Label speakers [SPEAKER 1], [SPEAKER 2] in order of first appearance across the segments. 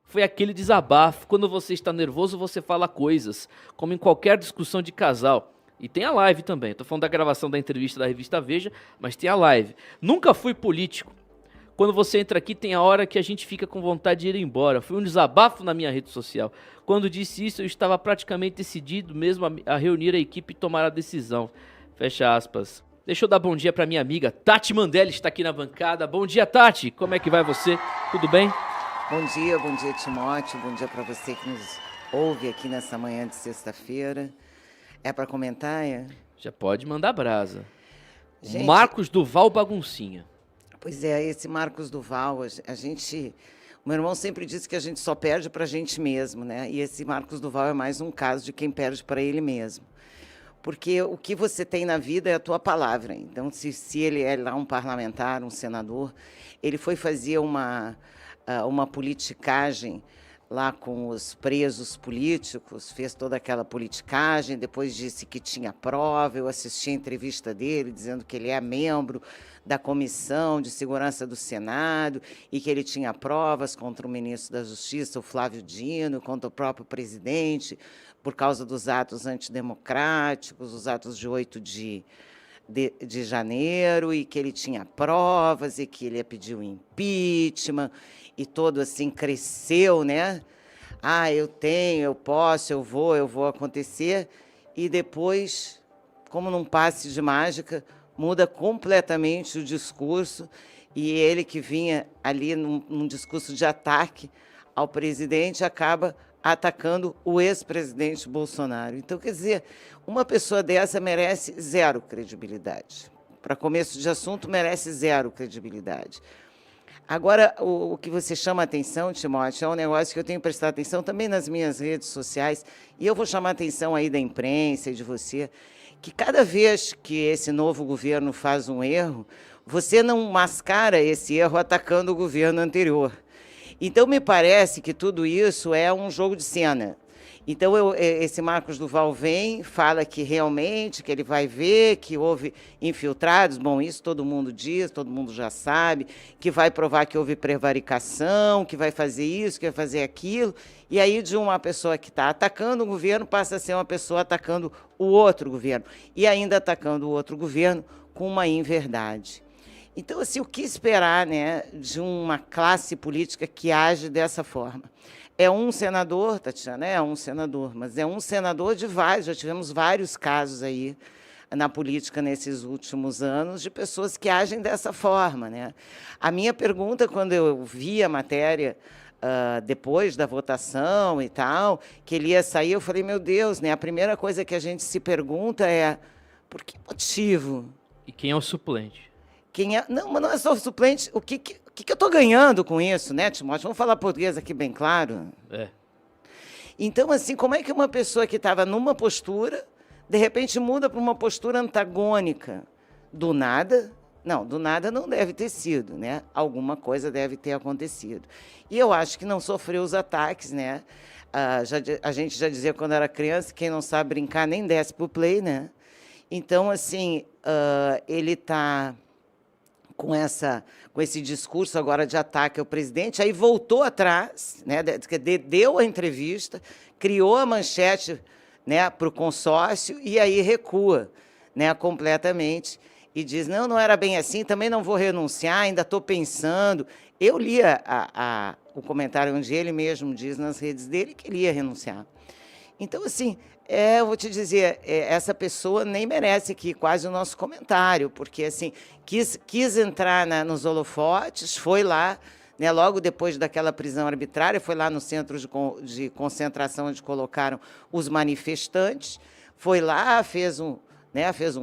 [SPEAKER 1] foi aquele desabafo. Quando você está nervoso, você fala coisas, como em qualquer discussão de casal. E tem a live também. Tô falando da gravação da entrevista da revista Veja, mas tem a live. Nunca fui político. Quando você entra aqui, tem a hora que a gente fica com vontade de ir embora. Foi um desabafo na minha rede social. Quando disse isso, eu estava praticamente decidido mesmo a reunir a equipe e tomar a decisão. Fecha aspas. Deixa eu dar bom dia para minha amiga Tati Mandelli, está aqui na bancada. Bom dia, Tati. Como é que vai você? Tudo bem?
[SPEAKER 2] Bom dia, Timóteo. Bom dia para você que nos ouve aqui nessa manhã de sexta-feira. É para comentar, é?
[SPEAKER 1] Já pode mandar brasa.
[SPEAKER 2] Gente,
[SPEAKER 1] Marcos Duval Baguncinha.
[SPEAKER 2] Pois é, esse Marcos Duval, o meu irmão sempre disse que a gente só perde para a gente mesmo, né? E esse Marcos Duval é mais um caso de quem perde para ele mesmo. Porque o que você tem na vida é a tua palavra. Então, se ele é lá um parlamentar, um senador, ele foi fazer uma politicagem lá com os presos políticos, fez toda aquela politicagem, depois disse que tinha prova. Eu assisti a entrevista dele dizendo que ele é membro da Comissão de Segurança do Senado e que ele tinha provas contra o ministro da Justiça, o Flávio Dino, contra o próprio presidente, por causa dos atos antidemocráticos, os atos de 8 de janeiro, e que ele tinha provas e que ele ia pedir o impeachment, e todo assim cresceu, né? Ah, eu tenho, eu posso, eu vou acontecer. E depois, como num passe de mágica, muda completamente o discurso, e ele que vinha ali num discurso de ataque ao presidente acaba atacando o ex-presidente Bolsonaro. Então, quer dizer, uma pessoa dessa merece zero credibilidade. Para começo de assunto, merece zero credibilidade. Agora, o que você chama a atenção, Timóteo, é um negócio que eu tenho prestado atenção também nas minhas redes sociais, e eu vou chamar a atenção aí da imprensa e de você, que cada vez que esse novo governo faz um erro, você não mascara esse erro atacando o governo anterior. Então, me parece que tudo isso é um jogo de cena. Então, esse Marcos Duval vem, fala que realmente, que ele vai ver, que houve infiltrados. Bom, isso todo mundo diz, todo mundo já sabe, que vai provar que houve prevaricação, que vai fazer isso, que vai fazer aquilo. E aí, de uma pessoa que está atacando o governo, passa a ser uma pessoa atacando o outro governo. E ainda atacando o outro governo com uma inverdade. Então, assim, o que esperar, né, de uma classe política que age dessa forma? É um senador, Tatiana, é um senador, mas é um senador de vários, já tivemos vários casos aí na política nesses últimos anos de pessoas que agem dessa forma, né? A minha pergunta, quando eu vi a matéria depois da votação e tal, que ele ia sair, eu falei, meu Deus, né? A primeira coisa que a gente se pergunta é, por que motivo?
[SPEAKER 1] E quem é o suplente?
[SPEAKER 2] Não, mas não é só o suplente. O que eu estou ganhando com isso, né, Timóteo? Vamos falar português aqui bem claro?
[SPEAKER 1] É.
[SPEAKER 2] Então, assim, como é que uma pessoa que estava numa postura, de repente muda para uma postura antagônica? Do nada? Não, do nada não deve ter sido, né? Alguma coisa deve ter acontecido. E eu acho que não sofreu os ataques, né? A gente já dizia quando era criança, quem não sabe brincar nem desce para o play, né? Então, assim, ele está com esse discurso agora de ataque ao presidente, aí voltou atrás, né, deu a entrevista, criou a manchete, né, para o consórcio, e aí recua, né, completamente, e diz, não era bem assim, também não vou renunciar, ainda estou pensando. Eu li o comentário onde ele mesmo diz nas redes dele que ele ia renunciar. Então, assim, eu vou te dizer, essa pessoa nem merece aqui quase o nosso comentário, porque, assim, quis entrar nos holofotes, foi lá, né, logo depois daquela prisão arbitrária, foi lá no centro de concentração onde colocaram os manifestantes, foi lá, fez um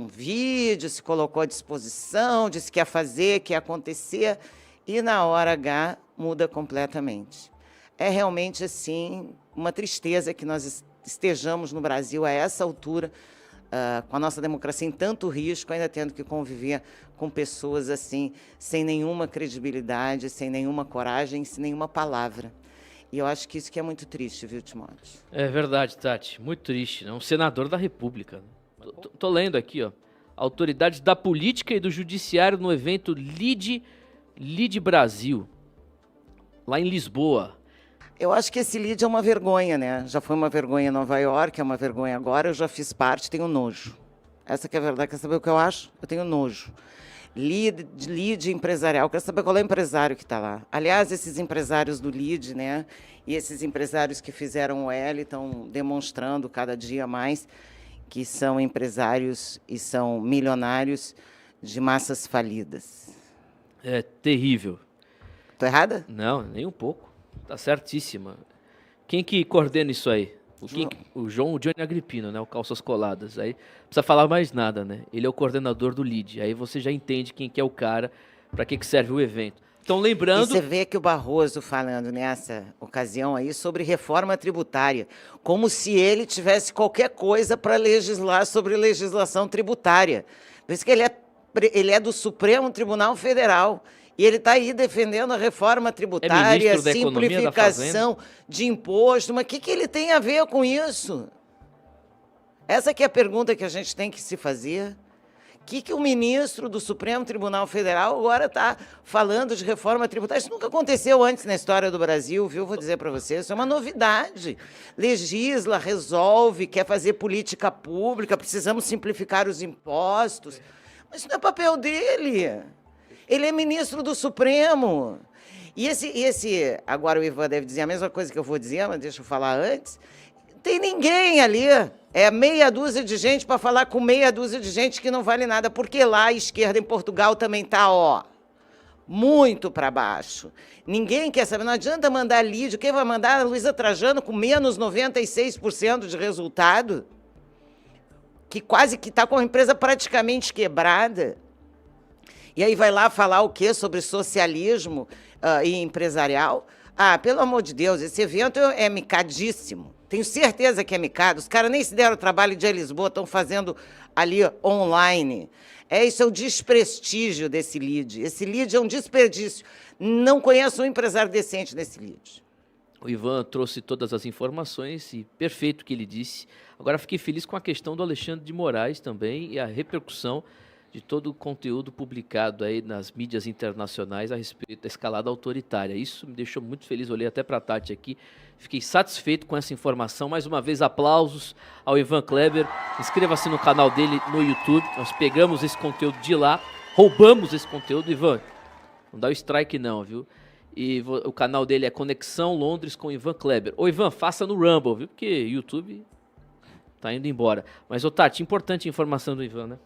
[SPEAKER 2] vídeo, se colocou à disposição, disse que ia fazer, que ia acontecer, e na hora H muda completamente. É realmente, assim, uma tristeza que nós estejamos no Brasil a essa altura, com a nossa democracia em tanto risco, ainda tendo que conviver com pessoas assim, sem nenhuma credibilidade, sem nenhuma coragem, sem nenhuma palavra. E eu acho que isso que é muito triste, viu, Timóteo?
[SPEAKER 1] É verdade, Tati. Muito triste, né? Um senador da República. Tô lendo aqui, ó. Autoridades da política e do judiciário no evento Lide Brasil, lá em Lisboa.
[SPEAKER 2] Eu acho que esse lead é uma vergonha, né? Já foi uma vergonha em Nova York, é uma vergonha agora, eu já fiz parte, tenho nojo. Essa que é a verdade. Quer saber o que eu acho? Eu tenho nojo. Lead empresarial, quero saber qual é o empresário que está lá. Aliás, esses empresários do lead, né? E esses empresários que fizeram o L estão demonstrando cada dia mais que são empresários e são milionários de massas falidas.
[SPEAKER 1] É terrível.
[SPEAKER 2] Estou errada?
[SPEAKER 1] Não, nem um pouco. Tá certíssima. Quem que coordena isso aí? O Johnny Agripino, né? O Calças Coladas. Aí não precisa falar mais nada, né? Ele é o coordenador do lead. Aí você já entende quem que é o cara, para que serve o evento. Então, lembrando...
[SPEAKER 2] E você vê que o Barroso falando nessa ocasião aí sobre reforma tributária, como se ele tivesse qualquer coisa para legislar sobre legislação tributária. Por isso que ele é do Supremo Tribunal Federal. E ele está aí defendendo a reforma tributária, simplificação de imposto. Mas o que ele tem a ver com isso? Essa que é a pergunta que a gente tem que se fazer. O que o ministro do Supremo Tribunal Federal agora está falando de reforma tributária? Isso nunca aconteceu antes na história do Brasil, viu? Vou dizer para vocês, isso é uma novidade. Legisla, resolve, quer fazer política pública, precisamos simplificar os impostos. Mas isso não é papel dele. Ele é ministro do Supremo. E agora o Ivan deve dizer a mesma coisa que eu vou dizer, mas deixa eu falar antes. Tem ninguém ali. É meia dúzia de gente para falar com meia dúzia de gente que não vale nada, porque lá a esquerda em Portugal também está, muito para baixo. Ninguém quer saber, não adianta mandar Lídio. Quem vai mandar a Luísa Trajano com menos 96% de resultado? Que quase que está com a empresa praticamente quebrada. E aí vai lá falar o quê sobre socialismo e empresarial? Ah, pelo amor de Deus, esse evento é micadíssimo. Tenho certeza que é micado. Os caras nem se deram o trabalho de ir a Lisboa, estão fazendo ali online. Isso é o desprestígio desse lead. Esse lead é um desperdício. Não conheço um empresário decente nesse lead.
[SPEAKER 1] O Ivan trouxe todas as informações e perfeito o que ele disse. Agora fiquei feliz com a questão do Alexandre de Moraes também e a repercussão de todo o conteúdo publicado aí nas mídias internacionais a respeito da escalada autoritária. Isso me deixou muito feliz, olhei até para a Tati aqui, fiquei satisfeito com essa informação. Mais uma vez, aplausos ao Ivan Kleber, inscreva-se no canal dele no YouTube, nós pegamos esse conteúdo de lá, roubamos esse conteúdo. Ivan, não dá o strike não, viu? E o canal dele é Conexão Londres com Ivan Kleber. Ô Ivan, faça no Rumble, viu? Porque YouTube tá indo embora. Mas, ô Tati, importante a informação do Ivan, né?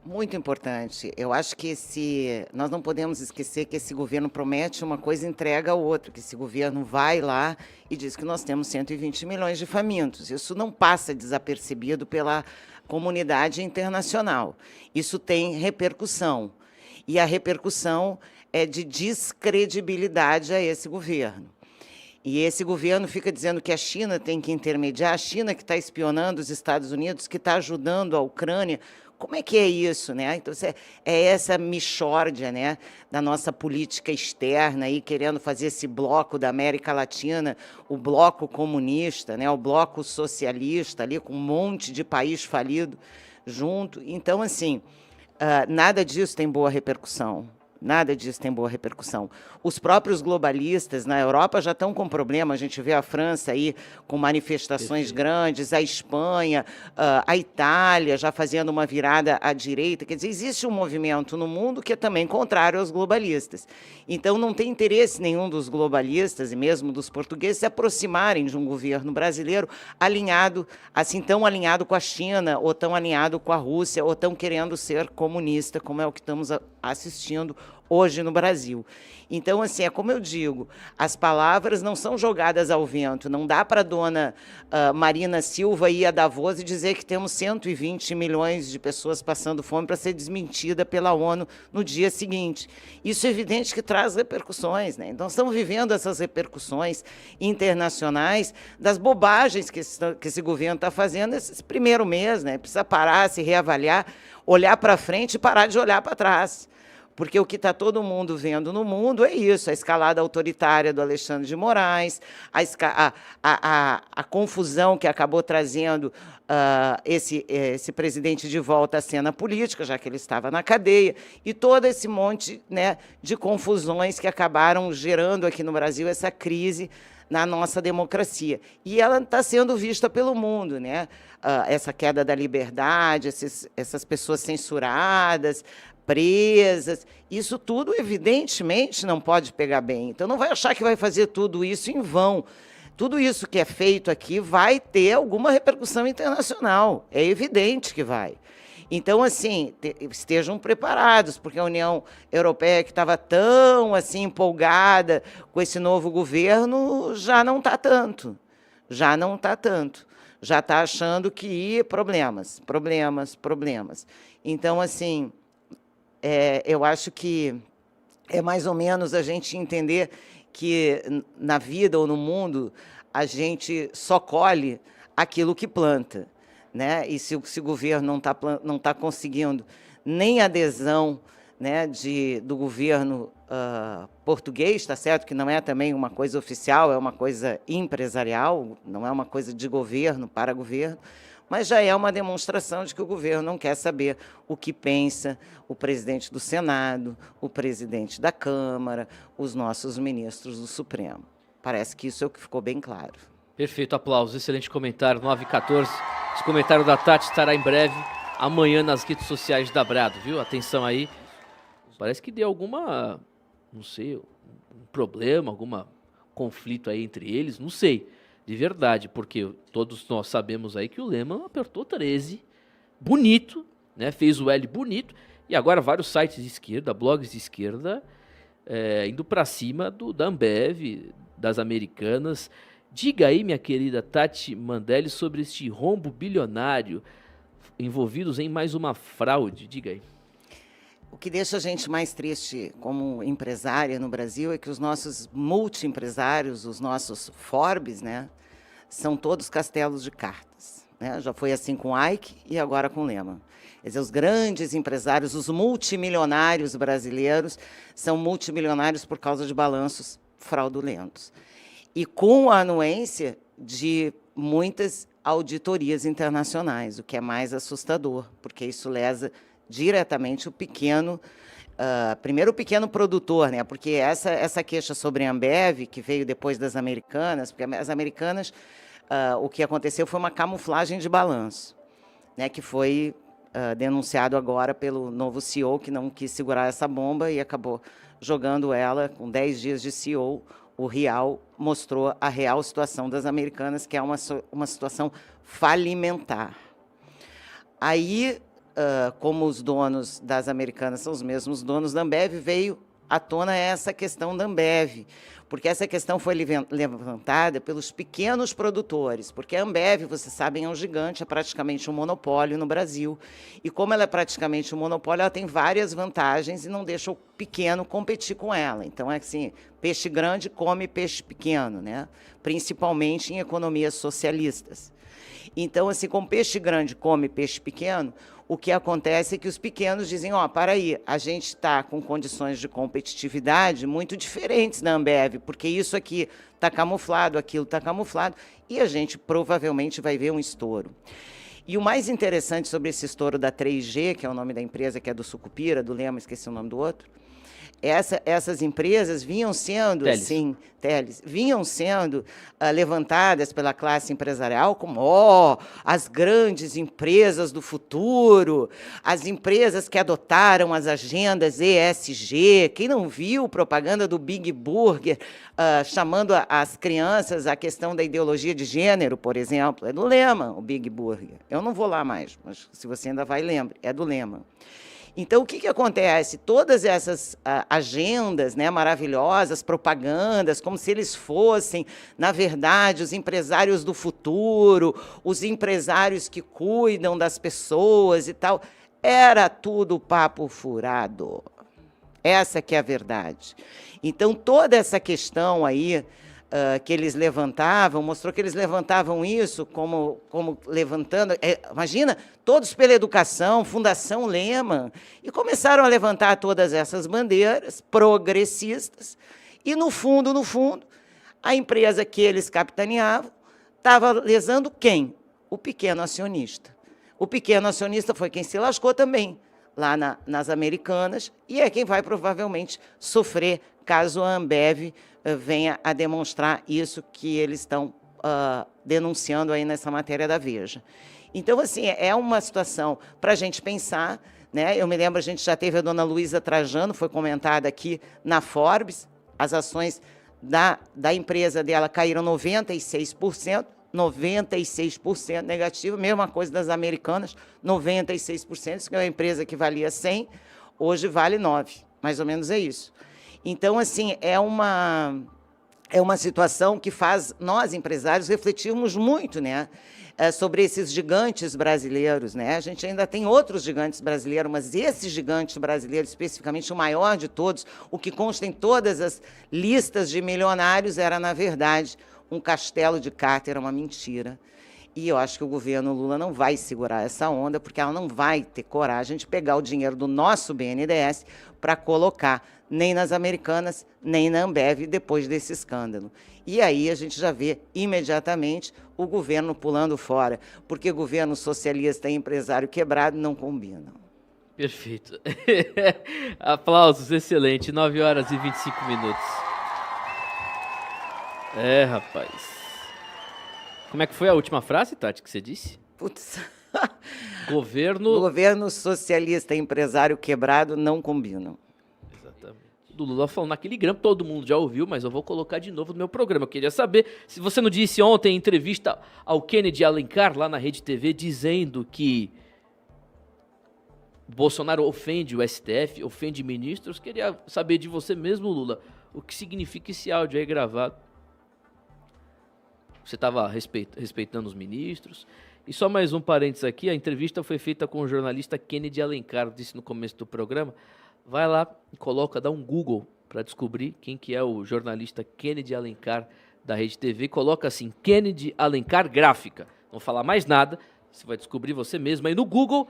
[SPEAKER 2] Muito importante. Eu acho que nós não podemos esquecer que esse governo promete uma coisa e entrega a outra, que esse governo vai lá e diz que nós temos 120 milhões de famintos. Isso não passa desapercebido pela comunidade internacional. Isso tem repercussão. E a repercussão é de descredibilidade a esse governo. E esse governo fica dizendo que a China tem que intermediar, a China que está espionando os Estados Unidos, que está ajudando a Ucrânia. Como é que é isso, né? Então, é essa mixórdia, né, da nossa política externa, aí, querendo fazer esse bloco da América Latina, o bloco comunista, né, o bloco socialista, ali, com um monte de país falido junto. Então, assim, nada disso tem boa repercussão. Nada disso tem boa repercussão. Os próprios globalistas na Europa já estão com problema. A gente vê a França aí com manifestações grandes, a Espanha, a Itália já fazendo uma virada à direita. Quer dizer, existe um movimento no mundo que é também contrário aos globalistas. Então, não tem interesse nenhum dos globalistas e mesmo dos portugueses se aproximarem de um governo brasileiro alinhado, assim, tão alinhado com a China, ou tão alinhado com a Rússia, ou tão querendo ser comunista, como é o que estamos assistindo hoje no Brasil. Então, assim, é como eu digo, as palavras não são jogadas ao vento, não dá para a dona Marina Silva ir a Davos e dizer que temos 120 milhões de pessoas passando fome para ser desmentida pela ONU no dia seguinte. Isso é evidente que traz repercussões, né? Então, estamos vivendo essas repercussões internacionais das bobagens que esse governo está fazendo nesse primeiro mês, né? Precisa parar, se reavaliar, olhar para frente e parar de olhar para trás. Porque o que está todo mundo vendo no mundo é isso, a escalada autoritária do Alexandre de Moraes, a confusão que acabou trazendo esse presidente de volta à cena política, já que ele estava na cadeia, e todo esse monte, né, de confusões que acabaram gerando aqui no Brasil essa crise na nossa democracia. E ela está sendo vista pelo mundo, né? Essa queda da liberdade, essas pessoas censuradas, presas, isso tudo, evidentemente, não pode pegar bem. Então, não vai achar que vai fazer tudo isso em vão. Tudo isso que é feito aqui vai ter alguma repercussão internacional. É evidente que vai. Então, assim, estejam preparados, porque a União Europeia, que estava tão assim empolgada com esse novo governo, já não está tanto. Já não está tanto. Já está achando que problemas. Então, assim, eu acho que é mais ou menos a gente entender que na vida ou no mundo a gente colhe aquilo que planta, né? E se o governo não tá conseguindo nem adesão, né, do governo português, tá certo? Que não é também uma coisa oficial, é uma coisa empresarial, não é uma coisa de governo para governo, mas já é uma demonstração de que o governo não quer saber o que pensa o presidente do Senado, o presidente da Câmara, os nossos ministros do Supremo. Parece que isso é o que ficou bem claro.
[SPEAKER 1] Perfeito, aplausos, excelente comentário, 9h14. Esse comentário da Tati estará em breve, amanhã nas redes sociais da Brado, viu? Atenção aí, parece que deu alguma, não sei, um problema, algum conflito aí entre eles, não sei, de verdade, porque todos nós sabemos aí que o Lehman apertou 13, bonito, né? Fez o L bonito, e agora vários sites de esquerda, blogs de esquerda, indo para cima da Ambev, das Americanas. Diga aí, minha querida Tati Mandelli, sobre este rombo bilionário envolvidos em mais uma fraude. Diga aí.
[SPEAKER 2] O que deixa a gente mais triste como empresária no Brasil é que os nossos multiempresários, os nossos Forbes, né, são todos castelos de cartas, né? Já foi assim com Ike e agora com Lehman. Quer dizer, os grandes empresários, os multimilionários brasileiros, são multimilionários por causa de balanços fraudulentos. E com a anuência de muitas auditorias internacionais, o que é mais assustador, porque isso lesa diretamente o pequeno, primeiro o pequeno produtor, né? Porque essa queixa sobre a Ambev, que veio depois das Americanas, porque as Americanas, o que aconteceu foi uma camuflagem de balanço, né? Que foi denunciado agora pelo novo CEO, que não quis segurar essa bomba e acabou jogando ela com 10 dias de CEO. O Real mostrou a real situação das Americanas, que é uma situação falimentar. Aí, como os donos das Americanas são os mesmos donos da Ambev, veio à tona essa questão da Ambev, porque essa questão foi levantada pelos pequenos produtores, porque a Ambev, vocês sabem, é um gigante, é praticamente um monopólio no Brasil, e como ela é praticamente um monopólio, ela tem várias vantagens e não deixa o pequeno competir com ela. Então, é assim, peixe grande come peixe pequeno, né? Principalmente em economias socialistas. Então, assim, como peixe grande come peixe pequeno, o que acontece é que os pequenos dizem, para aí, a gente está com condições de competitividade muito diferentes da Ambev, porque isso aqui está camuflado, aquilo está camuflado, e a gente provavelmente vai ver um estouro. E o mais interessante sobre esse estouro da 3G, que é o nome da empresa, que é do Sucupira, do Lema, esqueci o nome do outro, essas empresas vinham sendo, vinham sendo levantadas pela classe empresarial como as grandes empresas do futuro, as empresas que adotaram as agendas ESG. Quem não viu propaganda do Big Burger chamando as crianças a questão da ideologia de gênero, por exemplo, é do Lehman, o Big Burger. Eu não vou lá mais, mas se você ainda vai, lembre, é do Lehman. Então, o que acontece? Todas essas agendas, né, maravilhosas, propagandas, como se eles fossem, na verdade, os empresários do futuro, os empresários que cuidam das pessoas e tal, era tudo papo furado. Essa que é a verdade. Então, toda essa questão aí que eles levantavam, mostrou que eles levantavam isso como levantando... imagina, todos pela educação, Fundação Lehman, e começaram a levantar todas essas bandeiras progressistas, e, no fundo, a empresa que eles capitaneavam estava lesando quem? O pequeno acionista. O pequeno acionista foi quem se lascou também, lá nas Americanas, e é quem vai provavelmente sofrer caso a Ambev venha a demonstrar isso que eles estão denunciando aí nessa matéria da Veja. Então, assim, é uma situação para a gente pensar, né? Eu me lembro, a gente já teve a dona Luísa Trajano, foi comentada aqui na Forbes, as ações da empresa dela caíram 96%, 96% negativo, mesma coisa das Americanas, 96%, isso que é uma empresa que valia 100, hoje vale 9, mais ou menos é isso. Então, assim, é uma situação que faz nós, empresários, refletirmos muito, né, sobre esses gigantes brasileiros, né? A gente ainda tem outros gigantes brasileiros, mas esses gigantes brasileiros, especificamente o maior de todos, o que consta em todas as listas de milionários, era, na verdade, um castelo de carta, era uma mentira. E eu acho que o governo Lula não vai segurar essa onda, porque ela não vai ter coragem de pegar o dinheiro do nosso BNDES para colocar nem nas Americanas, nem na Ambev, depois desse escândalo. E aí a gente já vê imediatamente o governo pulando fora, porque governo socialista e empresário quebrado não combinam.
[SPEAKER 1] Perfeito. Aplausos, excelente. 9h25. É, rapaz. Como é que foi a última frase, Tati, que você disse?
[SPEAKER 2] Putz.
[SPEAKER 1] Governo
[SPEAKER 2] socialista e empresário quebrado não combinam.
[SPEAKER 1] Exatamente. Do Lula falando naquele grampo, todo mundo já ouviu, mas eu vou colocar de novo no meu programa. Eu queria saber, se você não disse ontem em entrevista ao Kennedy Alencar, lá na Rede TV, dizendo que Bolsonaro ofende o STF, ofende ministros, queria saber de você mesmo, Lula, o que significa esse áudio aí gravado. Você estava respeitando os ministros. E só mais um parênteses aqui, a entrevista foi feita com o jornalista Kennedy Alencar, disse no começo do programa. Vai lá e coloca, dá um Google para descobrir quem que é o jornalista Kennedy Alencar da Rede TV. Coloca assim, Kennedy Alencar Gráfica. Não falar mais nada, você vai descobrir você mesmo aí no Google,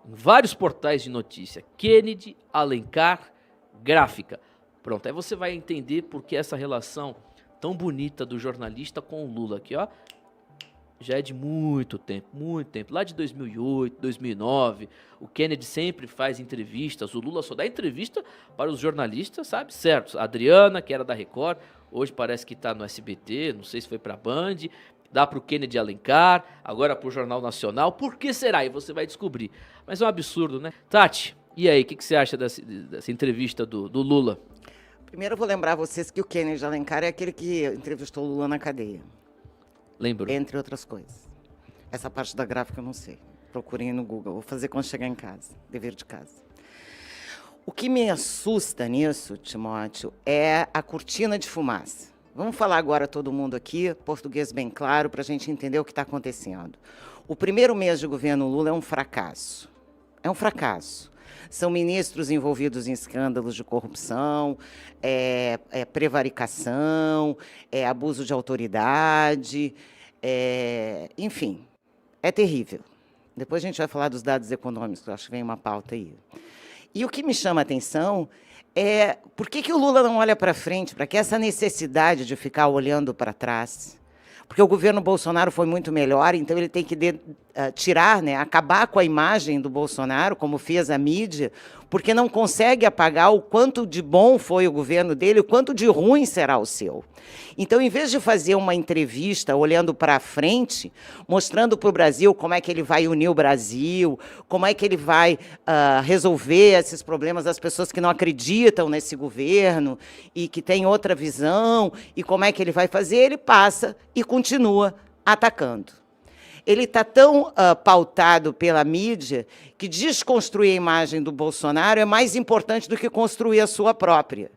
[SPEAKER 1] em vários portais de notícia. Kennedy Alencar Gráfica. Pronto, aí você vai entender por que essa relação tão bonita do jornalista com o Lula aqui, ó. Já é de muito tempo, lá de 2008, 2009, o Kennedy sempre faz entrevistas, o Lula só dá entrevista para os jornalistas, sabe, certo, a Adriana, que era da Record, hoje parece que está no SBT, não sei se foi para a Band, dá para o Kennedy Alencar, agora para o Jornal Nacional, por que será? E você vai descobrir, mas é um absurdo, né? Tati, e aí, o que você acha dessa entrevista do Lula?
[SPEAKER 2] Primeiro eu vou lembrar vocês que o Kennedy Alencar é aquele que entrevistou o Lula na cadeia.
[SPEAKER 1] Lembro.
[SPEAKER 2] Entre outras coisas. Essa parte da gráfica eu não sei. Procurem no Google. Vou fazer quando chegar em casa. Dever de casa. O que me assusta nisso, Timóteo, é a cortina de fumaça. Vamos falar agora todo mundo aqui, português bem claro, para a gente entender o que está acontecendo. O primeiro mês de governo Lula é um fracasso. É um fracasso. São ministros envolvidos em escândalos de corrupção, prevaricação, abuso de autoridade, enfim, é terrível. Depois a gente vai falar dos dados econômicos, acho que vem uma pauta aí. E o que me chama a atenção é por que o Lula não olha para frente, para que essa necessidade de ficar olhando para trás? Porque o governo Bolsonaro foi muito melhor, então ele tem que tirar, né, acabar com a imagem do Bolsonaro, como fez a mídia, porque não consegue apagar o quanto de bom foi o governo dele, o quanto de ruim será o seu. Então, em vez de fazer uma entrevista olhando para frente, mostrando para o Brasil como é que ele vai unir o Brasil, como é que ele vai resolver esses problemas das pessoas que não acreditam nesse governo e que têm outra visão, e como é que ele vai fazer, ele passa e continua atacando. Ele está tão pautado pela mídia que desconstruir a imagem do Bolsonaro é mais importante do que construir a sua própria.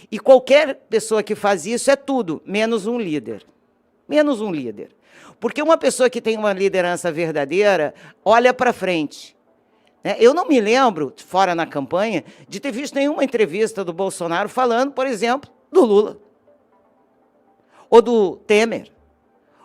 [SPEAKER 2] E qualquer pessoa que faz isso é tudo, menos um líder. Menos um líder. Porque uma pessoa que tem uma liderança verdadeira olha para frente. Eu não me lembro, fora na campanha, de ter visto nenhuma entrevista do Bolsonaro falando, por exemplo, do Lula. Ou do Temer.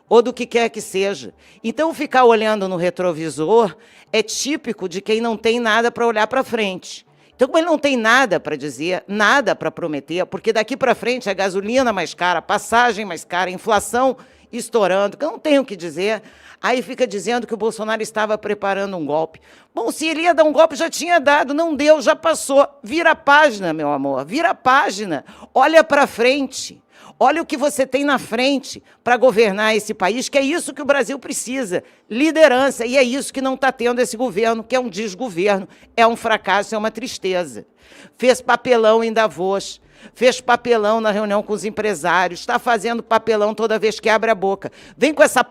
[SPEAKER 2] Ou do que quer que seja. Então, ficar olhando no retrovisor é típico de quem não tem nada para olhar para frente. Então, como ele não tem nada para dizer, nada para prometer, porque daqui para frente é gasolina mais cara, passagem mais cara, inflação estourando, que eu não tenho o que dizer. Aí fica dizendo que o Bolsonaro estava preparando um golpe. Bom, se ele ia dar um golpe, já tinha dado, não deu, já passou. Vira a página, meu amor, vira a página. Olha para frente. Olha o que você tem na frente para governar esse país, que é isso que o Brasil precisa, liderança. E é isso que não está tendo esse governo, que é um desgoverno, é um fracasso, é uma tristeza. Fez papelão em Davos, fez papelão na reunião com os empresários, está fazendo papelão toda vez que abre a boca. Vem com essa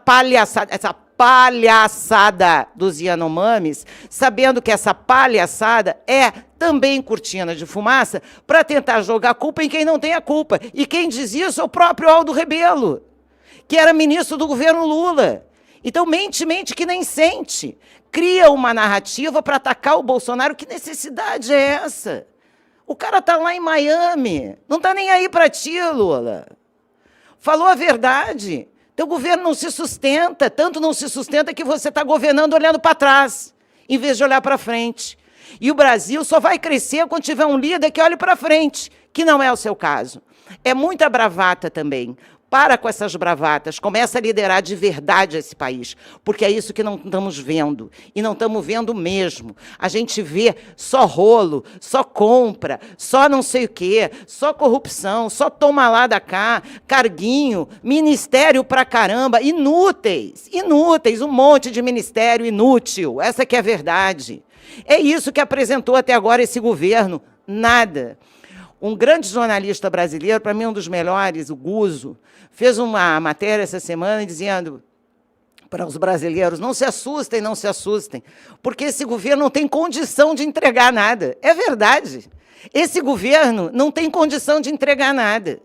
[SPEAKER 2] palhaçada dos Yanomamis, sabendo que essa palhaçada é também cortina de fumaça para tentar jogar a culpa em quem não tem a culpa. E quem diz isso é o próprio Aldo Rebelo, que era ministro do governo Lula. Então, mente que nem sente. Cria uma narrativa para atacar o Bolsonaro. Que necessidade é essa? O cara está lá em Miami, não está nem aí para ti, Lula. Falou a verdade. Teu governo não se sustenta, tanto não se sustenta que você está governando olhando para trás, em vez de olhar para frente. E o Brasil só vai crescer quando tiver um líder que olhe para frente, que não é o seu caso. É muita bravata também. Para com essas bravatas, começa a liderar de verdade esse país, porque é isso que não estamos vendo, e não estamos vendo mesmo. A gente vê só rolo, só compra, só não sei o quê, só corrupção, só toma lá da cá, carguinho, ministério pra caramba, inúteis, um monte de ministério inútil, essa que é a verdade. É isso que apresentou até agora esse governo, nada. Um grande jornalista brasileiro, para mim um dos melhores, o Guzzo, fez uma matéria essa semana dizendo para os brasileiros, não se assustem, porque esse governo não tem condição de entregar nada. É verdade. Esse governo não tem condição de entregar nada.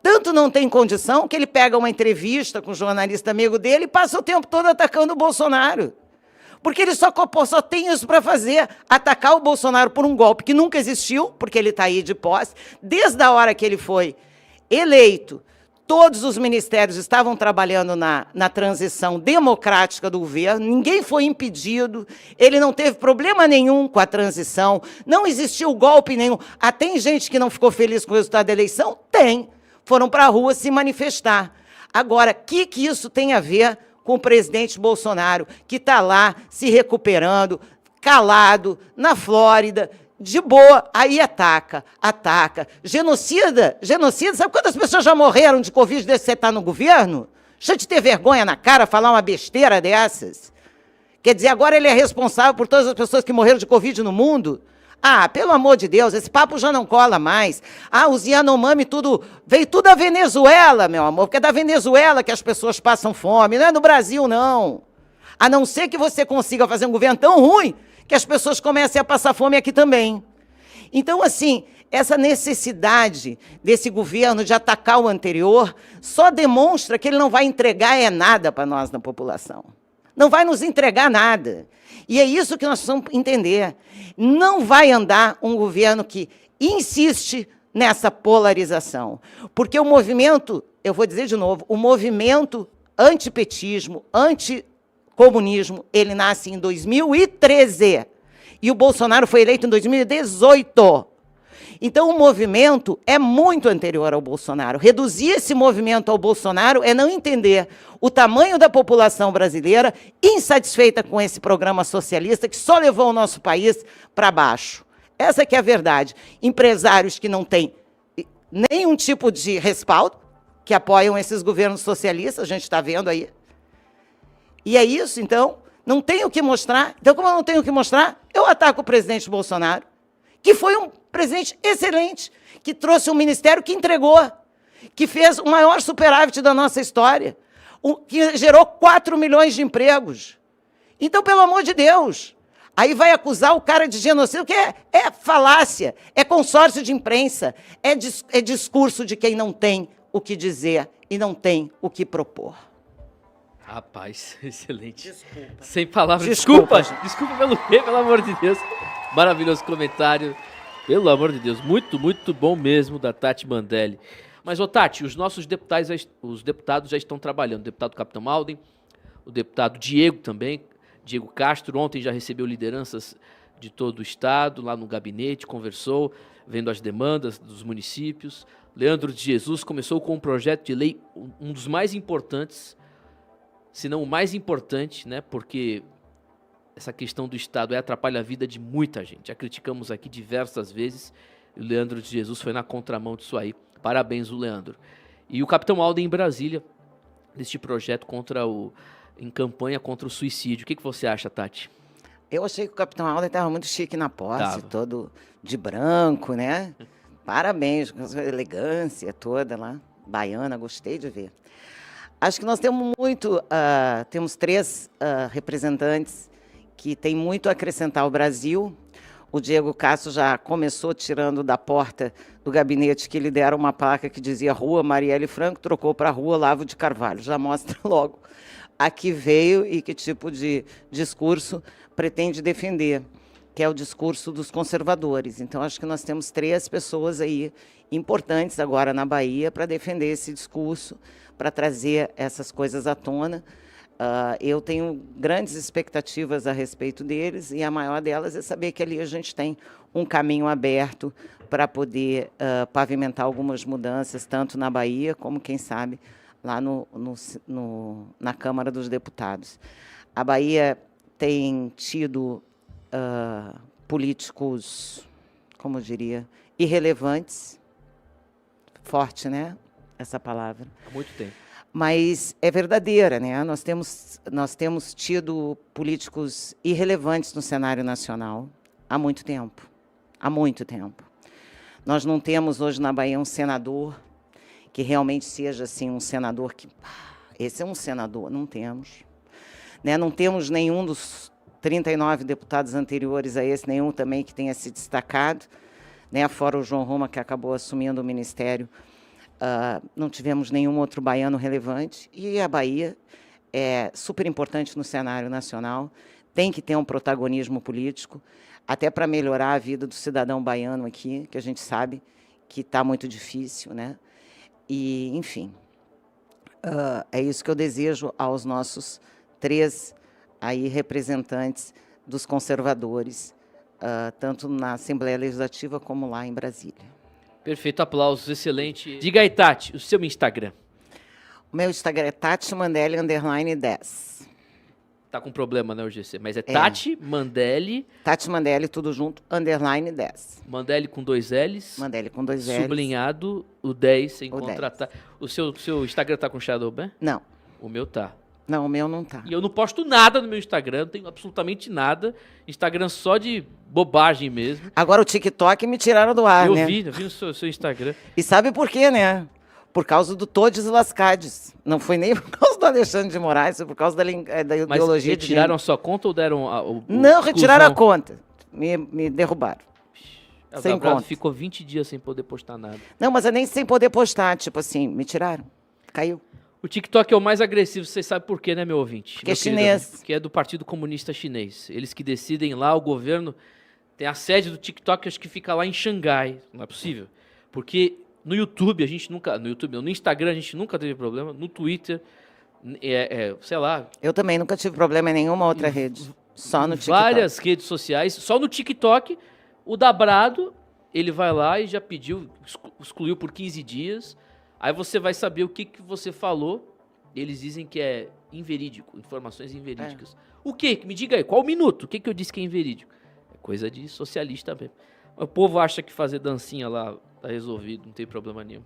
[SPEAKER 2] Tanto não tem condição que ele pega uma entrevista com um jornalista amigo dele e passa o tempo todo atacando o Bolsonaro. Porque ele só tem isso para fazer, atacar o Bolsonaro por um golpe que nunca existiu, porque ele está aí de posse. Desde a hora que ele foi eleito, todos os ministérios estavam trabalhando na transição democrática do governo, ninguém foi impedido, ele não teve problema nenhum com a transição, não existiu golpe nenhum. Ah, tem gente que não ficou feliz com o resultado da eleição? Tem. Foram para a rua se manifestar. Agora, o que isso tem a ver com o presidente Bolsonaro, que está lá se recuperando, calado, na Flórida, de boa, aí ataca. Genocida, sabe quantas pessoas já morreram de Covid desde que você está no governo? Deixa de ter vergonha na cara falar uma besteira dessas. Quer dizer, agora ele é responsável por todas as pessoas que morreram de Covid no mundo? Ah, pelo amor de Deus, esse papo já não cola mais. Ah, os Yanomami veio tudo da Venezuela, meu amor, porque é da Venezuela que as pessoas passam fome, não é no Brasil, não. A não ser que você consiga fazer um governo tão ruim que as pessoas comecem a passar fome aqui também. Então, assim, essa necessidade desse governo de atacar o anterior só demonstra que ele não vai entregar nada para nós na população. Não vai nos entregar nada. E é isso que nós precisamos entender. Não vai andar um governo que insiste nessa polarização. Porque o movimento, eu vou dizer de novo, o movimento antipetismo, anticomunismo, ele nasce em 2013. E o Bolsonaro foi eleito em 2018. Então, o movimento é muito anterior ao Bolsonaro. Reduzir esse movimento ao Bolsonaro é não entender o tamanho da população brasileira insatisfeita com esse programa socialista que só levou o nosso país para baixo. Essa que é a verdade. Empresários que não têm nenhum tipo de respaldo, que apoiam esses governos socialistas, a gente está vendo aí. E é isso, então, não tenho o que mostrar. Então, como eu não tenho o que mostrar, eu ataco o presidente Bolsonaro, que foi um presidente excelente, que trouxe um ministério que entregou, que fez o maior superávit da nossa história, que gerou 4 milhões de empregos. Então, pelo amor de Deus, aí vai acusar o cara de genocídio, que é falácia, é consórcio de imprensa, é discurso de quem não tem o que dizer e não tem o que propor.
[SPEAKER 1] Rapaz, excelente.
[SPEAKER 2] Desculpa.
[SPEAKER 1] Sem palavras. Desculpa pelo quê, pelo amor de Deus. Maravilhoso comentário. Pelo amor de Deus, muito, muito bom mesmo da Tati Mandelli. Mas, ô Tati, os nossos deputados já estão trabalhando. O deputado Capitão Alden, o deputado Diego também, Diego Castro, ontem já recebeu lideranças de todo o estado, lá no gabinete, conversou, vendo as demandas dos municípios. Leandro de Jesus começou com um projeto de lei, um dos mais importantes, se não o mais importante, né? Porque essa questão do Estado atrapalha a vida de muita gente. Já criticamos aqui diversas vezes. E o Leandro de Jesus foi na contramão disso aí. Parabéns, o Leandro. E o Capitão Alden em Brasília, deste projeto em campanha contra o suicídio. O que você acha, Tati?
[SPEAKER 2] Eu achei que o Capitão Alden estava muito chique na posse,
[SPEAKER 1] Tava.
[SPEAKER 2] todo de branco, né? Parabéns, com essa elegância toda lá, baiana, gostei de ver. Acho que nós temos temos 3 representantes que têm muito a acrescentar ao Brasil. O Diego Castro já começou tirando da porta do gabinete que lhe deram uma placa que dizia Rua Marielle Franco, trocou para Rua Lavo de Carvalho. Já mostra logo a que veio e que tipo de discurso pretende defender, que é o discurso dos conservadores. Então, acho que nós temos 3 pessoas aí importantes agora na Bahia para defender esse discurso, para trazer essas coisas à tona. Eu tenho grandes expectativas a respeito deles e a maior delas é saber que ali a gente tem um caminho aberto para poder pavimentar algumas mudanças, tanto na Bahia como, quem sabe, lá na Câmara dos Deputados. A Bahia tem tido políticos, como eu diria, irrelevantes. Forte, né? Essa palavra.
[SPEAKER 1] Há muito tempo.
[SPEAKER 2] Mas é verdadeira, né? Nós temos tido políticos irrelevantes no cenário nacional há muito tempo. Há muito tempo. Nós não temos hoje na Bahia um senador que realmente seja assim, um senador que... esse é um senador, não temos. Né? Não temos nenhum dos 39 deputados anteriores a esse, nenhum também que tenha se destacado, né? Fora o João Roma, que acabou assumindo o ministério. Não tivemos nenhum outro baiano relevante, e a Bahia é super importante no cenário nacional, tem que ter um protagonismo político, até para melhorar a vida do cidadão baiano aqui, que a gente sabe que está muito difícil, né? E, enfim, é isso que eu desejo aos nossos 3 aí representantes dos conservadores, tanto na Assembleia Legislativa como lá em Brasília.
[SPEAKER 1] Perfeito, aplausos, excelente. Diga aí, Tati, o seu Instagram.
[SPEAKER 2] O meu Instagram é Tati Mandelli _10.
[SPEAKER 1] Tá com problema, né, o GC? Mas é Tati Mandelli.
[SPEAKER 2] Tati Mandelli, tudo junto, _10.
[SPEAKER 1] Mandelli com 2 L's.
[SPEAKER 2] Mandelli com 2 L's.
[SPEAKER 1] Sublinhado, o 10 sem
[SPEAKER 2] O
[SPEAKER 1] contratar. O seu Instagram tá com Shadowban?
[SPEAKER 2] Não.
[SPEAKER 1] O meu tá.
[SPEAKER 2] Não, o meu não tá.
[SPEAKER 1] E eu não posto nada no meu Instagram, não tenho absolutamente nada. Instagram só de bobagem mesmo.
[SPEAKER 2] Agora o TikTok me tiraram do ar, né?
[SPEAKER 1] Eu vi no seu Instagram.
[SPEAKER 2] E sabe por quê, né? Por causa do Todes Lascades. Não foi nem por causa do Alexandre de Moraes, foi por causa da
[SPEAKER 1] Mas
[SPEAKER 2] ideologia de...
[SPEAKER 1] retiraram a sua conta ou deram
[SPEAKER 2] Não, retiraram a conta. Me derrubaram.
[SPEAKER 1] O
[SPEAKER 2] sem
[SPEAKER 1] Zabrado
[SPEAKER 2] conta.
[SPEAKER 1] ficou 20 dias sem poder postar nada.
[SPEAKER 2] Não, mas é nem sem poder postar, tipo assim, me tiraram. Caiu.
[SPEAKER 1] O TikTok é o mais agressivo, vocês sabem por quê, né, meu ouvinte?
[SPEAKER 2] Porque é
[SPEAKER 1] Meu querido
[SPEAKER 2] chinês.
[SPEAKER 1] amigo, que é do Partido Comunista Chinês. Eles que decidem lá, o governo tem a sede do TikTok, acho que fica lá em Xangai. Não é possível. Porque no YouTube, a gente nunca... No YouTube não, no Instagram a gente nunca teve problema. No Twitter, sei lá...
[SPEAKER 2] Eu também nunca tive problema em nenhuma outra rede. Só no TikTok.
[SPEAKER 1] Várias redes sociais. Só no TikTok, o Dabrado, ele vai lá e já pediu, excluiu por 15 dias... Aí você vai saber o que você falou. Eles dizem que é inverídico, informações inverídicas. O quê? Me diga aí, qual o minuto? O que eu disse que é inverídico? É coisa de socialista mesmo. O povo acha que fazer dancinha lá tá resolvido, não tem problema nenhum.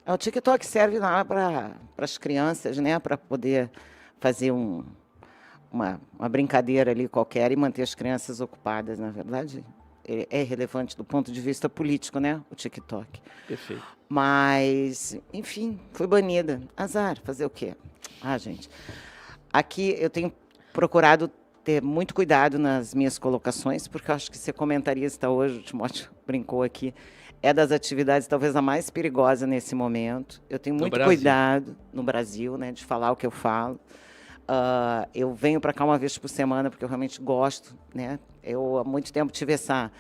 [SPEAKER 2] O TikTok serve lá para as crianças, né? Para poder fazer uma brincadeira ali qualquer e manter as crianças ocupadas, na verdade. É relevante do ponto de vista político, né? O TikTok.
[SPEAKER 1] Perfeito.
[SPEAKER 2] Mas, enfim, fui banida. Azar, fazer o quê? Gente. Aqui eu tenho procurado ter muito cuidado nas minhas colocações, porque eu acho que ser comentarista hoje, o Timóteo brincou aqui, é das atividades talvez a mais perigosa nesse momento. Eu tenho muito cuidado no Brasil, né, de falar o que eu falo. Eu venho para cá uma vez por semana, porque eu realmente gosto, né? Eu há muito tempo tive essa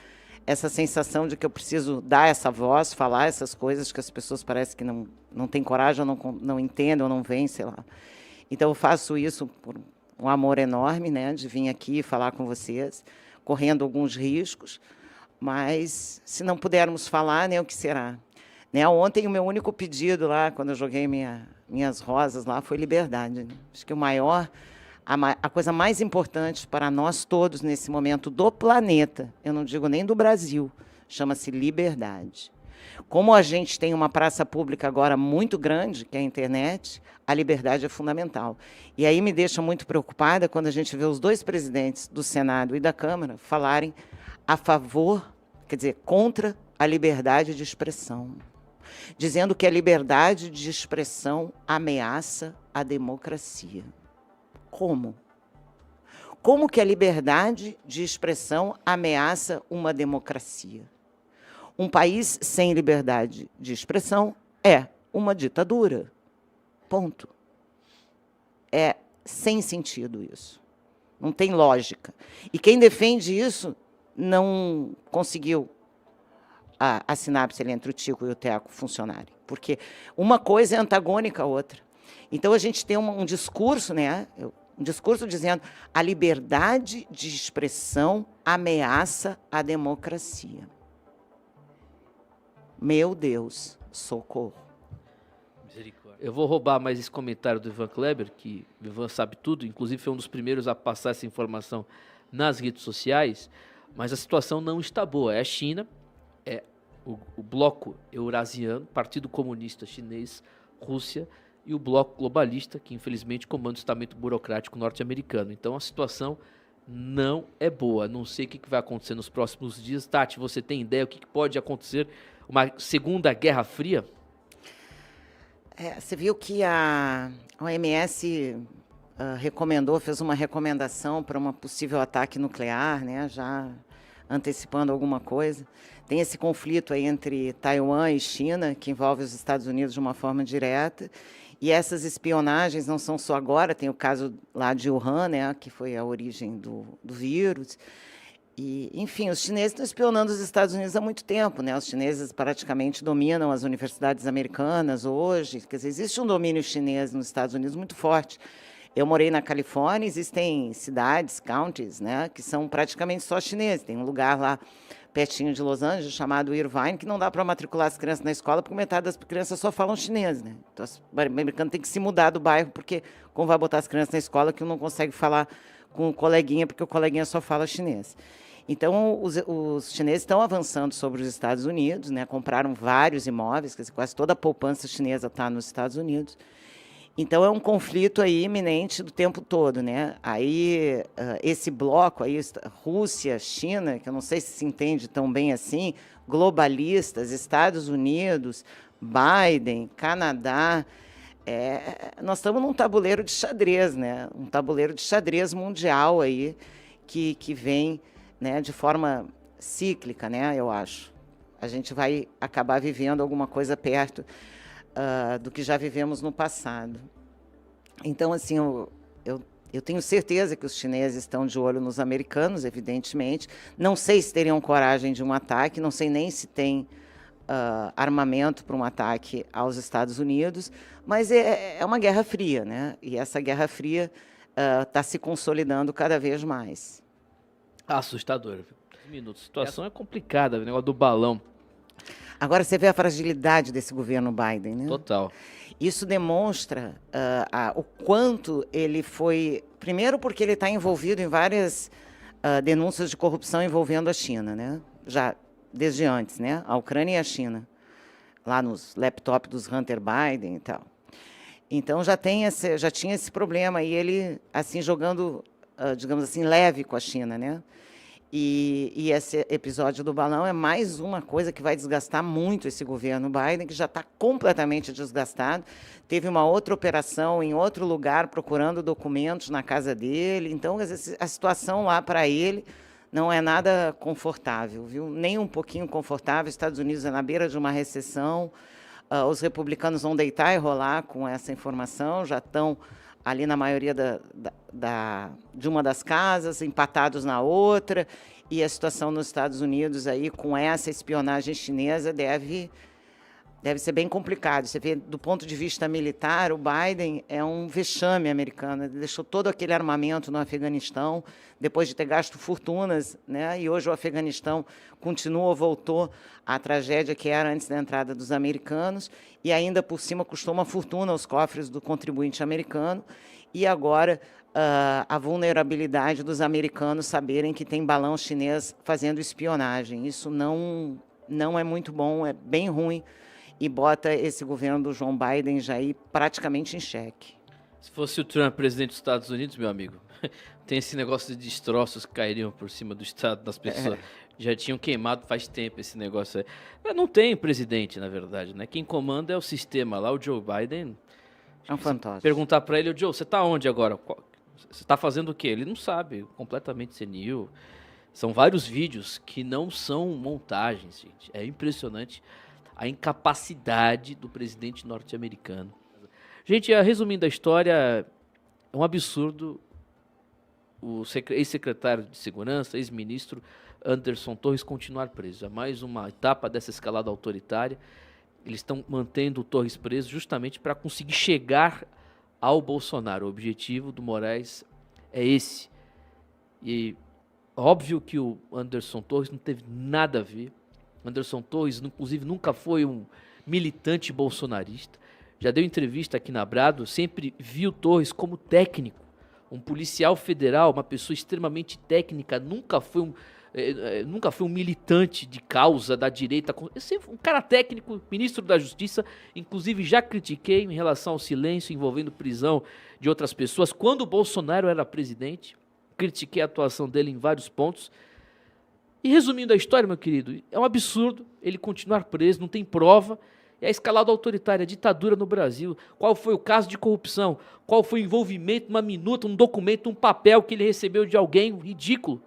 [SPEAKER 2] sensação de que eu preciso dar essa voz, falar essas coisas que as pessoas parecem que não têm coragem, ou não entendem, ou não veem, sei lá. Então, eu faço isso por um amor enorme, né, de vir aqui falar com vocês, correndo alguns riscos, mas se não pudermos falar, né, o que será? Né, ontem o meu único pedido lá, quando eu joguei minhas rosas lá, foi liberdade. Né? Acho que a coisa mais importante para nós todos nesse momento do planeta, eu não digo nem do Brasil, chama-se liberdade. Como a gente tem uma praça pública agora muito grande, que é a internet, a liberdade é fundamental. E aí me deixa muito preocupada quando a gente vê os dois presidentes do Senado e da Câmara falarem a favor, quer dizer, contra a liberdade de expressão, dizendo que a liberdade de expressão ameaça a democracia. Como? Como que a liberdade de expressão ameaça uma democracia? Um país sem liberdade de expressão é uma ditadura. Ponto. É sem sentido isso. Não tem lógica. E quem defende isso não conseguiu a sinapse entre o Tico e o Teco funcionarem. Porque uma coisa é antagônica à outra. Então, a gente tem um discurso, né? Um discurso dizendo a liberdade de expressão ameaça a democracia. Meu Deus, socorro.
[SPEAKER 1] Eu vou roubar mais esse comentário do Ivan Kleber, que o Ivan sabe tudo, inclusive foi um dos primeiros a passar essa informação nas redes sociais, mas a situação não está boa. É a China, é o Bloco Eurasiano, Partido Comunista Chinês, Rússia e o Bloco Globalista, que infelizmente comanda o estamento burocrático norte-americano. Então a situação não é boa. Não sei o que vai acontecer nos próximos dias. Tati, você tem ideia o que pode acontecer? Uma segunda Guerra Fria?
[SPEAKER 2] Você viu que a OMS fez uma recomendação para um possível ataque nuclear, né, já antecipando alguma coisa. Tem esse conflito aí entre Taiwan e China, que envolve os Estados Unidos de uma forma direta, e essas espionagens não são só agora, tem o caso lá de Wuhan, né, que foi a origem do vírus. E, enfim, os chineses estão espionando os Estados Unidos há muito tempo, né? Os chineses praticamente dominam as universidades americanas hoje. Quer dizer, existe um domínio chinês nos Estados Unidos muito forte. Eu morei na Califórnia, existem cidades, counties, né, que são praticamente só chineses. Tem um lugar lá pertinho de Los Angeles chamado Irvine, que não dá para matricular as crianças na escola, porque metade das crianças só falam chinês, né? Então, o americano tem que se mudar do bairro, porque como vai botar as crianças na escola que um não consegue falar com o coleguinha, porque o coleguinha só fala chinês. Então, os chineses estão avançando sobre os Estados Unidos, né? Compraram vários imóveis, quer dizer, quase toda a poupança chinesa está nos Estados Unidos. Então, é um conflito aí iminente do tempo todo, né? Aí, esse bloco aí, Rússia, China, que eu não sei se entende tão bem assim, globalistas, Estados Unidos, Biden, Canadá, nós estamos num tabuleiro de xadrez, né? Um tabuleiro de xadrez mundial aí, que vem, né, de forma cíclica, né, eu acho. A gente vai acabar vivendo alguma coisa perto do que já vivemos no passado. Então, assim, eu tenho certeza que os chineses estão de olho nos americanos, evidentemente. Não sei se teriam coragem de um ataque, não sei nem se tem armamento para um ataque aos Estados Unidos, mas é uma guerra fria, né? E essa guerra fria está se consolidando cada vez mais.
[SPEAKER 1] Assustador. Minutos. A situação é complicada, o negócio do balão.
[SPEAKER 2] Agora você vê a fragilidade desse governo Biden, né?
[SPEAKER 1] Total.
[SPEAKER 2] Isso demonstra o quanto ele foi... Primeiro porque ele está envolvido em várias denúncias de corrupção envolvendo a China, né? Já desde antes, né? A Ucrânia e a China. Lá nos laptops dos Hunter Biden e tal. Então já tinha esse problema. E ele, assim, jogando, digamos assim, leve com a China, né? E esse episódio do balão é mais uma coisa que vai desgastar muito esse governo Biden, que já está completamente desgastado. Teve uma outra operação em outro lugar, procurando documentos na casa dele. Então, a situação lá para ele não é nada confortável, viu? Nem um pouquinho confortável. Estados Unidos é na beira de uma recessão. Os republicanos vão deitar e rolar com essa informação, já estão ali na maioria de uma das casas, empatados na outra, e a situação nos Estados Unidos aí, com essa espionagem chinesa, deve Deve ser bem complicado. Você vê, do ponto de vista militar, o Biden é um vexame americano. Ele deixou todo aquele armamento no Afeganistão, depois de ter gasto fortunas, né? E hoje o Afeganistão voltou à tragédia que era antes da entrada dos americanos, e ainda por cima custou uma fortuna aos cofres do contribuinte americano, e agora a vulnerabilidade dos americanos saberem que tem balão chinês fazendo espionagem. Isso não é muito bom, é bem ruim, e bota esse governo do Joe Biden já aí praticamente em xeque.
[SPEAKER 1] Se fosse o Trump presidente dos Estados Unidos, meu amigo, tem esse negócio de destroços que cairiam por cima do estado das pessoas. Já tinham queimado faz tempo esse negócio aí. Mas não tem presidente, na verdade, né? Quem comanda é o sistema lá, o Joe Biden.
[SPEAKER 2] É um fantasma.
[SPEAKER 1] Perguntar para ele, Joe, você tá onde agora? Você tá fazendo o quê? Ele não sabe, completamente senil. São vários vídeos que não são montagens, gente. É impressionante a incapacidade do presidente norte-americano. Gente, resumindo a história, é um absurdo o ex-secretário de Segurança, ex-ministro Anderson Torres continuar preso. É mais uma etapa dessa escalada autoritária. Eles estão mantendo o Torres preso justamente para conseguir chegar ao Bolsonaro. O objetivo do Moraes é esse. E óbvio que o Anderson Torres não teve nada a ver. Anderson Torres, inclusive, nunca foi um militante bolsonarista. Já deu entrevista aqui na Brado, sempre viu Torres como técnico, um policial federal, uma pessoa extremamente técnica, nunca foi um militante de causa da direita, sempre um cara técnico, ministro da Justiça. Inclusive já critiquei em relação ao silêncio envolvendo prisão de outras pessoas, quando o Bolsonaro era presidente, critiquei a atuação dele em vários pontos. E resumindo a história, meu querido, é um absurdo ele continuar preso, não tem prova. É a escalada autoritária, a ditadura no Brasil. Qual foi o caso de corrupção? Qual foi o envolvimento, uma minuta, um documento, um papel que ele recebeu de alguém? Ridículo.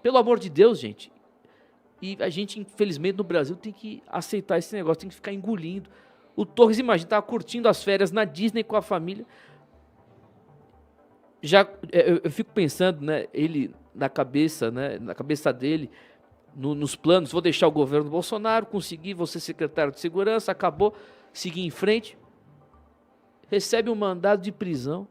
[SPEAKER 1] Pelo amor de Deus, gente. E a gente, infelizmente, no Brasil tem que aceitar esse negócio, tem que ficar engolindo. O Torres, imagina, estava curtindo as férias na Disney com a família. Eu fico pensando, né, ele na cabeça dele, nos planos, vou deixar o governo Bolsonaro, conseguir, vou ser secretário de segurança, acabou, seguir em frente, recebe um mandado de prisão,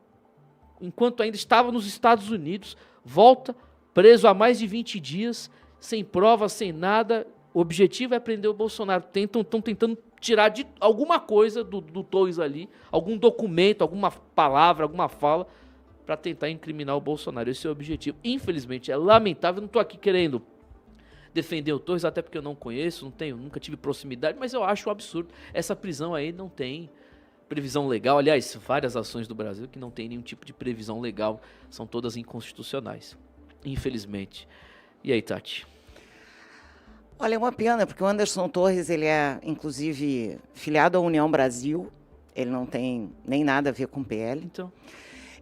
[SPEAKER 1] enquanto ainda estava nos Estados Unidos, volta, preso há mais de 20 dias, sem prova, sem nada. O objetivo é prender o Bolsonaro. Estão tentando tirar de alguma coisa do Torres ali, algum documento, alguma palavra, alguma fala, para tentar incriminar o Bolsonaro. Esse é o objetivo. Infelizmente, é lamentável, não estou aqui querendo defender o Torres, até porque eu não conheço, nunca tive proximidade, mas eu acho um absurdo. Essa prisão aí não tem previsão legal. Aliás, várias ações do Brasil que não tem nenhum tipo de previsão legal, são todas inconstitucionais, infelizmente. E aí, Tati?
[SPEAKER 2] Olha, é uma pena, porque o Anderson Torres, ele é, inclusive, filiado à União Brasil, ele não tem nem nada a ver com o PL.
[SPEAKER 1] Então,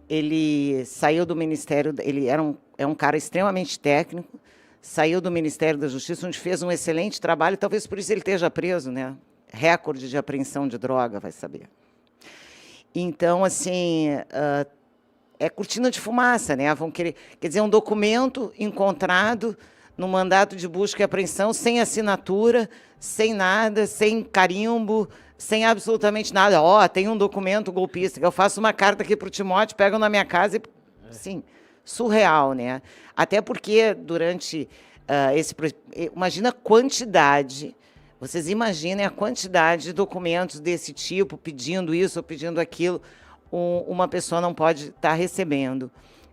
[SPEAKER 2] ele saiu do Ministério, ele é um cara extremamente técnico, saiu do Ministério da Justiça, onde fez um excelente trabalho, talvez por isso ele esteja preso, né? Recorde de apreensão de droga, vai saber. Então, assim, é cortina de fumaça, né? Vão querer, quer dizer, um documento encontrado no mandato de busca e apreensão, sem assinatura, sem nada, sem carimbo, sem absolutamente nada. Tem um documento golpista, que eu faço uma carta aqui para o Timóteo, pegam na minha casa e... Sim, surreal, né? Até porque durante imagina a quantidade, vocês imaginem a quantidade de documentos desse tipo, pedindo isso ou pedindo aquilo, uma pessoa não pode estar recebendo.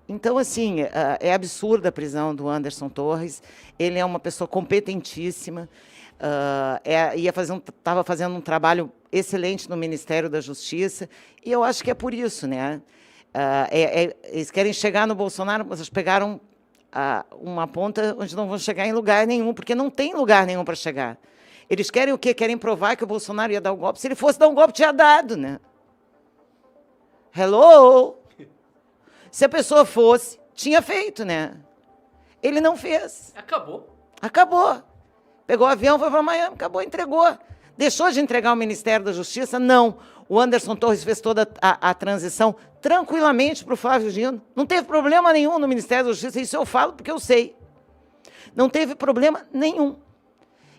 [SPEAKER 2] Então, assim, é absurda a prisão do Anderson Torres. Ele é uma pessoa competentíssima, estava fazendo um trabalho excelente no Ministério da Justiça, e eu acho que é por isso, né? Eles querem chegar no Bolsonaro, mas eles pegaram uma ponta onde não vão chegar em lugar nenhum, porque não tem lugar nenhum para chegar. Eles querem o quê? Querem provar que o Bolsonaro ia dar o golpe. Se ele fosse dar um golpe, tinha dado, né? Hello? Se a pessoa fosse, tinha feito, né? Ele não fez. Acabou. Pegou o avião, foi para Miami, acabou, entregou. Deixou de entregar o Ministério da Justiça? Não. O Anderson Torres fez toda a transição tranquilamente para o Flávio Dino. Não teve problema nenhum no Ministério da Justiça, isso eu falo porque eu sei. Não teve problema nenhum.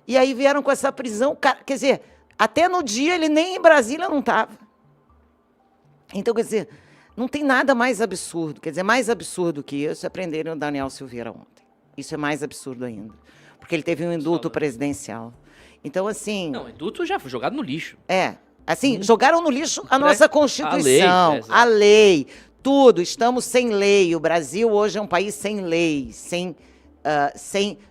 [SPEAKER 2] E aí vieram com essa prisão, quer dizer, Até no dia, ele nem em Brasília não estava. Então, quer dizer, não tem nada mais absurdo. Quer dizer, mais absurdo que isso é prenderem o Daniel Silveira ontem. Isso é mais absurdo ainda. Porque ele teve um indulto presidencial. Então, assim...
[SPEAKER 1] Não, indulto já foi jogado no lixo.
[SPEAKER 2] Assim, jogaram no lixo a nossa Constituição,
[SPEAKER 1] a lei,
[SPEAKER 2] tudo. Estamos sem lei. O Brasil hoje é um país sem lei, sem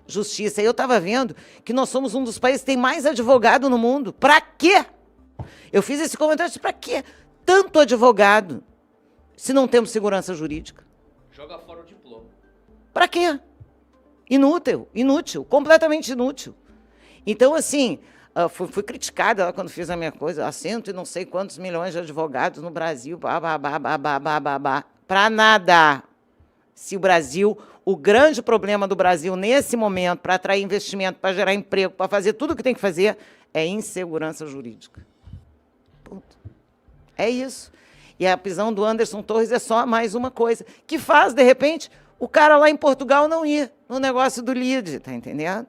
[SPEAKER 2] justiça. Eu estava vendo que nós somos um dos países que tem mais advogado no mundo. Para quê? Eu fiz esse comentário, para quê? Tanto advogado, se não temos segurança jurídica.
[SPEAKER 1] Joga fora o diploma.
[SPEAKER 2] Para quê? Inútil, completamente inútil. Então, assim, fui criticada lá quando fiz a minha coisa, há cento e não sei quantos milhões de advogados no Brasil, para nada. Se o Brasil, o grande problema do Brasil nesse momento, para atrair investimento, para gerar emprego, para fazer tudo o que tem que fazer, é insegurança jurídica. Ponto. É isso. E a prisão do Anderson Torres é só mais uma coisa, que faz, de repente, o cara lá em Portugal não ir no negócio do LIDE, tá entendendo?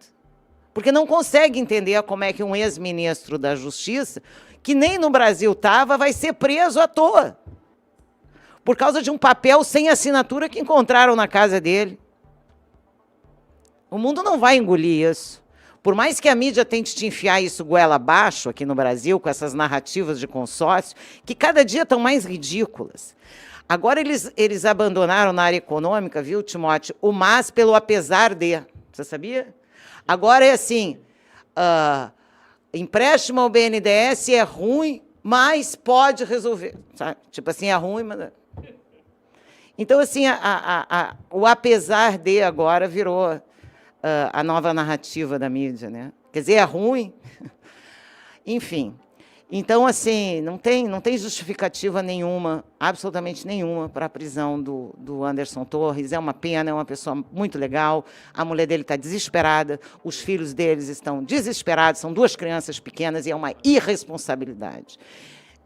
[SPEAKER 2] Porque não consegue entender como é que um ex-ministro da Justiça, que nem no Brasil estava, vai ser preso à toa. Por causa de um papel sem assinatura que encontraram na casa dele. O mundo não vai engolir isso. Por mais que a mídia tente te enfiar isso goela abaixo aqui no Brasil, com essas narrativas de consórcio, que cada dia estão mais ridículas. Agora eles abandonaram na área econômica, viu, Timóteo, o mas pelo apesar de. Você sabia? Agora é assim, empréstimo ao BNDES é ruim, mas pode resolver. Sabe? Tipo assim, é ruim, mas... Então, assim, o apesar de agora virou a nova narrativa da mídia, né? Quer dizer, é ruim. Enfim. Então, assim, não tem justificativa nenhuma, absolutamente nenhuma, para a prisão do Anderson Torres. É uma pena, é uma pessoa muito legal. A mulher dele está desesperada, os filhos deles estão desesperados, são duas crianças pequenas, e é uma irresponsabilidade.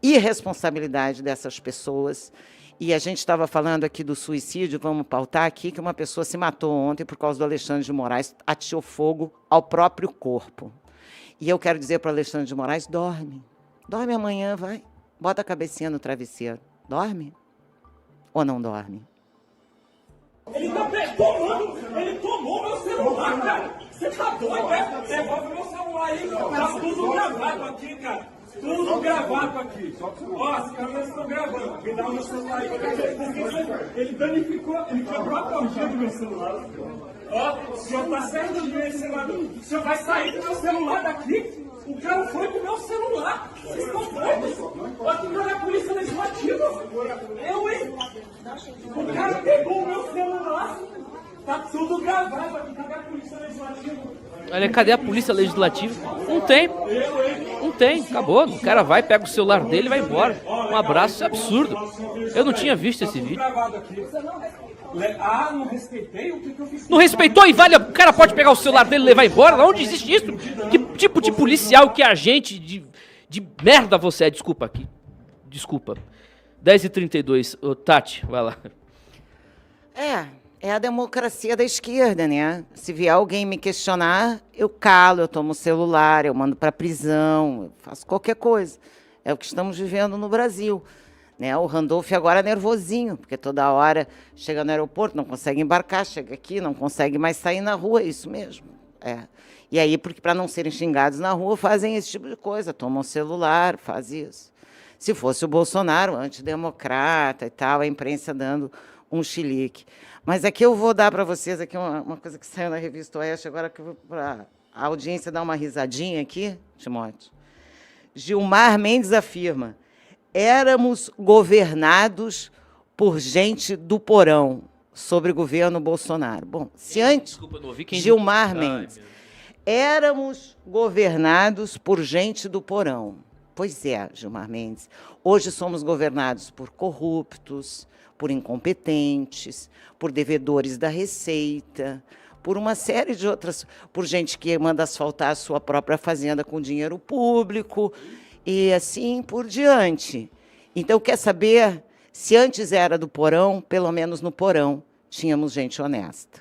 [SPEAKER 2] Irresponsabilidade dessas pessoas. E a gente estava falando aqui do suicídio, vamos pautar aqui, que uma pessoa se matou ontem por causa do Alexandre de Moraes, ateou fogo ao próprio corpo. E eu quero dizer para o Alexandre de Moraes, dorme. Dorme amanhã, vai. Bota a cabecinha no travesseiro. Dorme? Ou não dorme?
[SPEAKER 3] Ele tomou meu celular, cara. Você tá doido, né? Devolve meu celular aí, cara. Tá tudo gravado aqui, cara. Tudo gravado aqui. Ó, as câmeras estão gravando. Me dá o meu celular aí. Ele danificou, ele quebrou a corrigida do meu celular. Ó, o senhor tá certinho esse celular. O senhor vai sair do meu celular daqui? O cara foi com o meu celular. Vocês estão doidos? Olha que cara é a polícia legislativa. Eu, hein? O cara pegou o meu celular. Tá tudo gravado aqui. Cadê a polícia legislativa?
[SPEAKER 1] Olha, cadê a polícia legislativa? Não tem. Não tem. Acabou. O cara vai, pega o celular dele e vai embora. Um abraço, isso é absurdo. Eu não tinha visto esse vídeo.
[SPEAKER 3] Ah, não respeitei? O que eu fiz?
[SPEAKER 1] Não respeitou e vale. O cara pode pegar o celular dele e levar embora? Onde existe isso? Que tipo de policial, que agente de merda você é? Desculpa aqui. Desculpa. 10h32. Ô, Tati, vai lá.
[SPEAKER 2] É a democracia da esquerda, né? Se vier alguém me questionar, eu calo, eu tomo o celular, eu mando para a prisão, eu faço qualquer coisa. É o que estamos vivendo no Brasil. Né? O Randolph agora é nervosinho, porque toda hora chega no aeroporto, não consegue embarcar, chega aqui, não consegue mais sair na rua, é isso mesmo. E aí, porque para não serem xingados na rua, fazem esse tipo de coisa, tomam o celular, faz isso. Se fosse o Bolsonaro, antidemocrata e tal, a imprensa dando um chilique. Mas aqui eu vou dar para vocês aqui uma coisa que saiu na Revista Oeste, agora que eu vou para a audiência dar uma risadinha aqui, Timóteo. Gilmar Mendes afirma: éramos governados por gente do porão, sobre o governo Bolsonaro. Bom, se antes...
[SPEAKER 1] Desculpa, não ouvi quem...
[SPEAKER 2] Gilmar Mendes. Éramos governados por gente do porão. Pois é, Gilmar Mendes. Hoje somos governados por corruptos, por incompetentes, por devedores da Receita, por uma série de outras... Por gente que manda asfaltar a sua própria fazenda com dinheiro público... E assim por diante. Então, quer saber? Se antes era do porão, pelo menos no porão, tínhamos gente honesta.